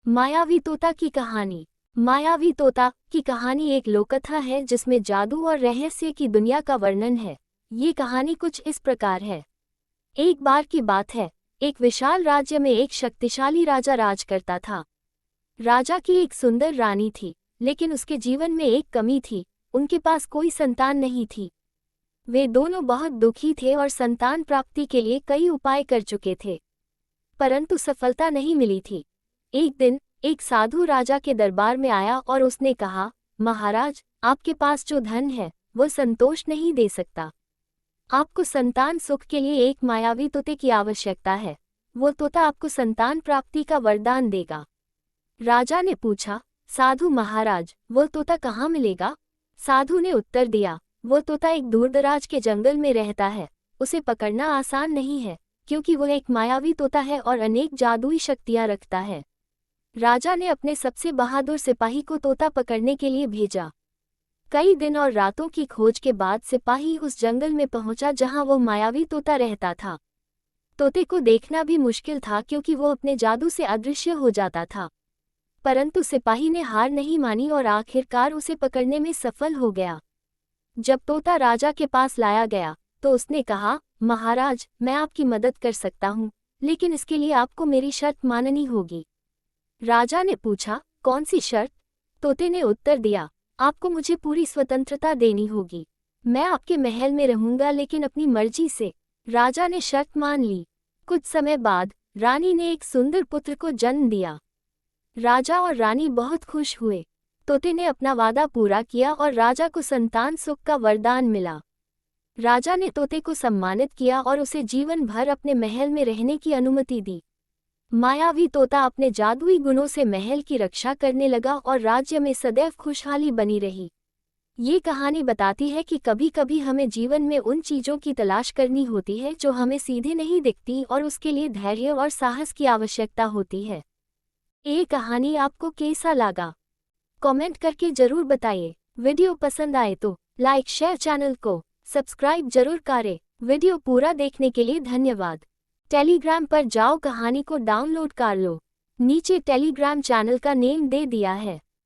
मायावी तोता की कहानी। मायावी तोता की कहानी एक लोककथा है जिसमें जादू और रहस्य की दुनिया का वर्णन है। ये कहानी कुछ इस प्रकार है। एक बार की बात है, एक विशाल राज्य में एक शक्तिशाली राजा राज करता था। राजा की एक सुंदर रानी थी, लेकिन उसके जीवन में एक कमी थी, उनके पास कोई संतान नहीं थी। वे दोनों बहुत दुखी थे और संतान प्राप्ति के लिए कई उपाय कर चुके थे, परंतु सफलता नहीं मिली थी। एक दिन एक साधु राजा के दरबार में आया और उसने कहा, महाराज, आपके पास जो धन है वो संतोष नहीं दे सकता। आपको संतान सुख के लिए एक मायावी तोते की आवश्यकता है। वो तोता आपको संतान प्राप्ति का वरदान देगा। राजा ने पूछा, साधु महाराज, वो तोता कहाँ मिलेगा? साधु ने उत्तर दिया, वो तोता एक दूरदराज के जंगल में रहता है। उसे पकड़ना आसान नहीं है, क्योंकि वो एक मायावी तोता है और अनेक जादुई शक्तियां रखता है। राजा ने अपने सबसे बहादुर सिपाही को तोता पकड़ने के लिए भेजा। कई दिन और रातों की खोज के बाद सिपाही उस जंगल में पहुंचा जहां वो मायावी तोता रहता था। तोते को देखना भी मुश्किल था क्योंकि वो अपने जादू से अदृश्य हो जाता था, परंतु सिपाही ने हार नहीं मानी और आखिरकार उसे पकड़ने में सफल हो गया। जब तोता राजा के पास लाया गया तो उसने कहा, महाराज, मैं आपकी मदद कर सकता हूँ, लेकिन इसके लिए आपको मेरी शर्त माननी होगी। राजा ने पूछा, कौन सी शर्त? तोते ने उत्तर दिया, आपको मुझे पूरी स्वतंत्रता देनी होगी। मैं आपके महल में रहूंगा, लेकिन अपनी मर्जी से। राजा ने शर्त मान ली। कुछ समय बाद रानी ने एक सुंदर पुत्र को जन्म दिया। राजा और रानी बहुत खुश हुए। तोते ने अपना वादा पूरा किया और राजा को संतान सुख का वरदान मिला। राजा ने तोते को सम्मानित किया और उसे जीवन भर अपने महल में रहने की अनुमति दी। मायावी तोता अपने जादुई गुणों से महल की रक्षा करने लगा और राज्य में सदैव खुशहाली बनी रही। ये कहानी बताती है कि कभी कभी हमें जीवन में उन चीज़ों की तलाश करनी होती है जो हमें सीधे नहीं दिखती, और उसके लिए धैर्य और साहस की आवश्यकता होती है। ये कहानी आपको कैसा लगा? कमेंट करके जरूर बताइए। वीडियो पसंद आए तो लाइक शेयर, चैनल को सब्सक्राइब जरूर करें। वीडियो पूरा देखने के लिए धन्यवाद। टेलीग्राम पर जाओ, कहानी को डाउनलोड कर लो। नीचे टेलीग्राम चैनल का नेम दे दिया है।